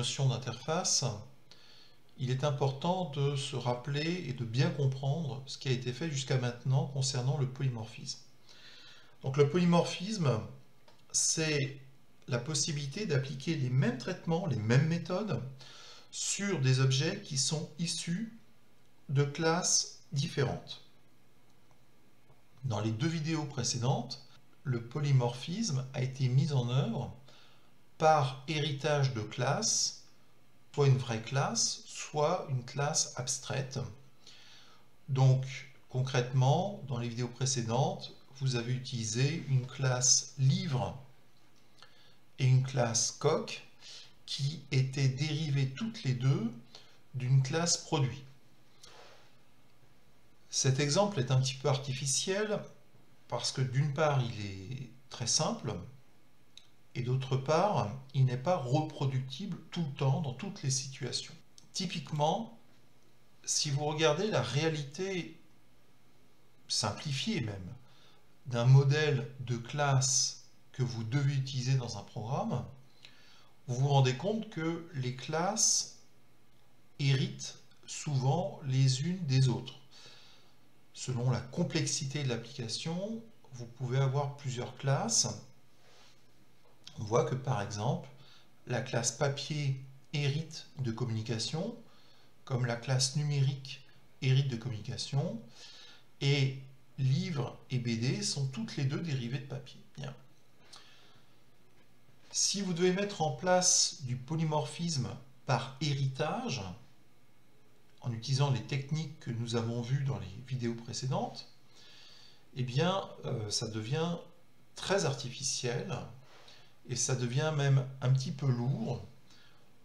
notion d'interface, il est important de se rappeler et de bien comprendre ce qui a été fait jusqu'à maintenant concernant le polymorphisme. Donc le polymorphisme, c'est la possibilité d'appliquer les mêmes traitements, les mêmes méthodes sur des objets qui sont issus de classes différentes. Dans les deux vidéos précédentes, le polymorphisme a été mis en œuvre par héritage de classes, soit une vraie classe, soit une classe abstraite. Donc, concrètement, dans les vidéos précédentes, vous avez utilisé une classe livre et une classe coq qui étaient dérivées toutes les deux d'une classe produit. Cet exemple est un petit peu artificiel parce que d'une part, il est très simple, et d'autre part, il n'est pas reproductible tout le temps dans toutes les situations. Typiquement, si vous regardez la réalité simplifiée même d'un modèle de classe que vous devez utiliser dans un programme, vous vous rendez compte que les classes héritent souvent les unes des autres. Selon la complexité de l'application, vous pouvez avoir plusieurs classes. On voit que par exemple, la classe papier hérite de communication, comme la classe numérique hérite de communication, et livre et BD sont toutes les deux dérivées de papier. Bien. Si vous devez mettre en place du polymorphisme par héritage, en utilisant les techniques que nous avons vues dans les vidéos précédentes, eh bien, ça devient très artificiel, et ça devient même un petit peu lourd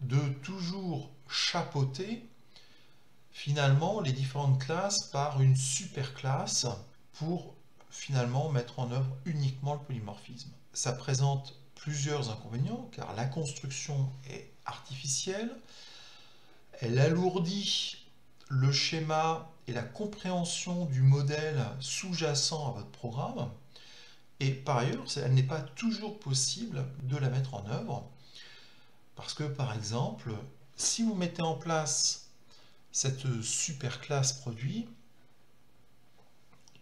de toujours chapeauter finalement les différentes classes par une super classe pour finalement mettre en œuvre uniquement le polymorphisme. Ça présente plusieurs inconvénients car la construction est artificielle, elle alourdit le schéma et la compréhension du modèle sous-jacent à votre programme. Et par ailleurs, elle n'est pas toujours possible de la mettre en œuvre parce que, par exemple, si vous mettez en place cette super classe produit,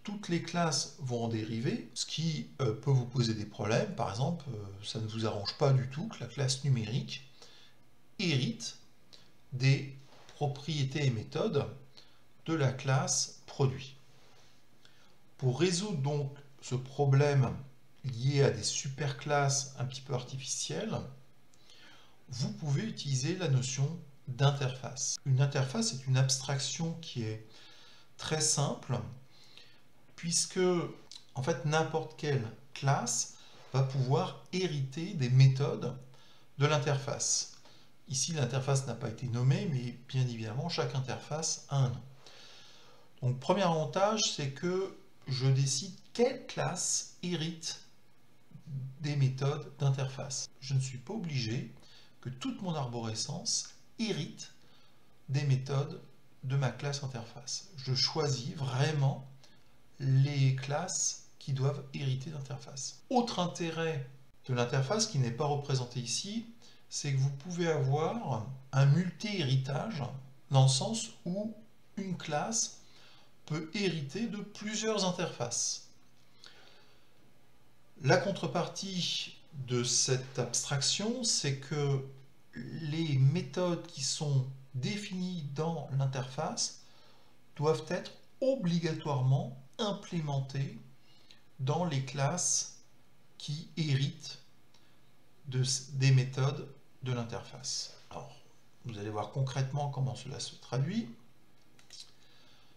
toutes les classes vont en dériver, ce qui peut vous poser des problèmes. Par exemple, ça ne vous arrange pas du tout que la classe numérique hérite des propriétés et méthodes de la classe produit. Pour résoudre donc ce problème lié à des superclasses un petit peu artificielles, vous pouvez utiliser la notion d'interface. Une interface est une abstraction qui est très simple, puisque en fait n'importe quelle classe va pouvoir hériter des méthodes de l'interface. Ici, l'interface n'a pas été nommée, mais bien évidemment, chaque interface a un nom. Donc, premier avantage, c'est que je décide quelle classe hérite des méthodes d'interface. Je ne suis pas obligé que toute mon arborescence hérite des méthodes de ma classe interface. Je choisis vraiment les classes qui doivent hériter d'interface. Autre intérêt de l'interface qui n'est pas représenté ici, c'est que vous pouvez avoir un multi-héritage dans le sens où une classe peut hériter de plusieurs interfaces. La contrepartie de cette abstraction, c'est que les méthodes qui sont définies dans l'interface doivent être obligatoirement implémentées dans les classes qui héritent des méthodes de l'interface. Alors, vous allez voir concrètement comment cela se traduit.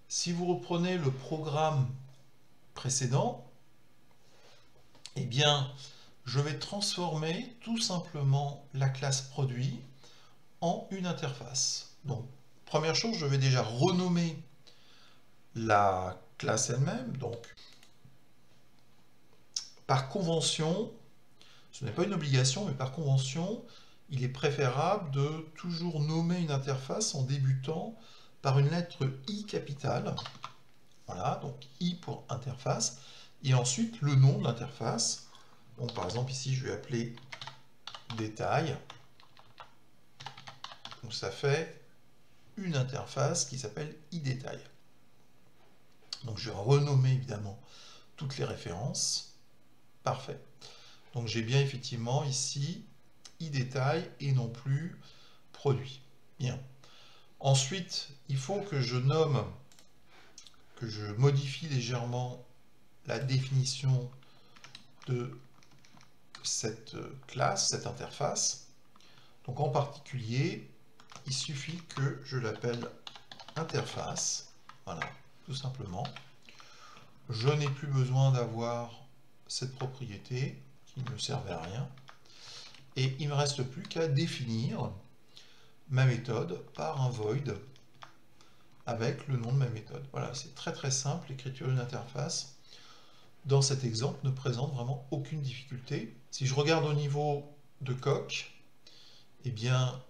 Si vous reprenez le programme précédent, eh bien, je vais transformer tout simplement la classe produit en une interface. Donc, première chose, je vais déjà renommer la classe elle-même. Donc, par convention, ce n'est pas une obligation, mais par convention, il est préférable de toujours nommer une interface en débutant par une lettre I capitale. Voilà, donc I pour interface. Et ensuite, le nom de l'interface. Donc, par exemple, ici, je vais appeler détail. Donc ça fait une interface qui s'appelle iDetail. Donc je vais renommer évidemment toutes les références. Parfait. Donc j'ai bien effectivement ici iDetail et non plus produit. Bien. Ensuite, il faut que je nomme, que je modifie légèrement la définition de cette classe, cette interface. Donc en particulier, il suffit que je l'appelle interface. Voilà, tout simplement. Je n'ai plus besoin d'avoir cette propriété qui ne me servait à rien. Et il ne me reste plus qu'à définir ma méthode par un void avec le nom de ma méthode. Voilà, c'est très très simple. L'écriture d'une interface, dans cet exemple, ne présente vraiment aucune difficulté. Si je regarde au niveau de Coq, eh bien,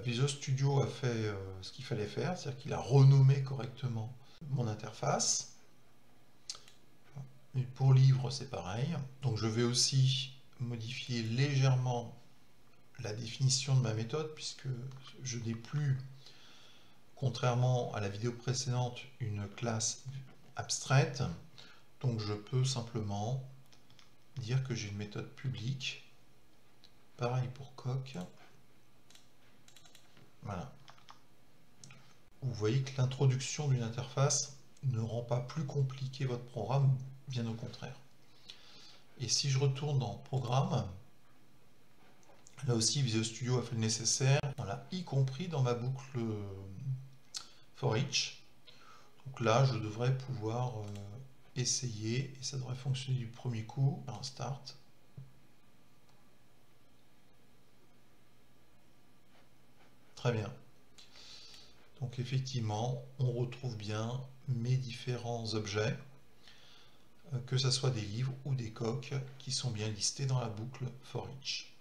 Visual Studio a fait ce qu'il fallait faire, c'est-à-dire qu'il a renommé correctement mon interface. Et pour livre, c'est pareil. Donc je vais aussi modifier légèrement la définition de ma méthode, puisque je n'ai plus, contrairement à la vidéo précédente, une classe abstraite. Donc je peux simplement dire que j'ai une méthode publique. Pareil pour Coq. Voilà. Vous voyez que l'introduction d'une interface ne rend pas plus compliqué votre programme, bien au contraire. Et si je retourne dans Programme, là aussi Visual Studio a fait le nécessaire, voilà, y compris dans ma boucle for each. Donc là, je devrais pouvoir essayer, et ça devrait fonctionner du premier coup. Un start. Très bien. Donc effectivement, on retrouve bien mes différents objets, que ce soit des livres ou des coques, qui sont bien listés dans la boucle for each.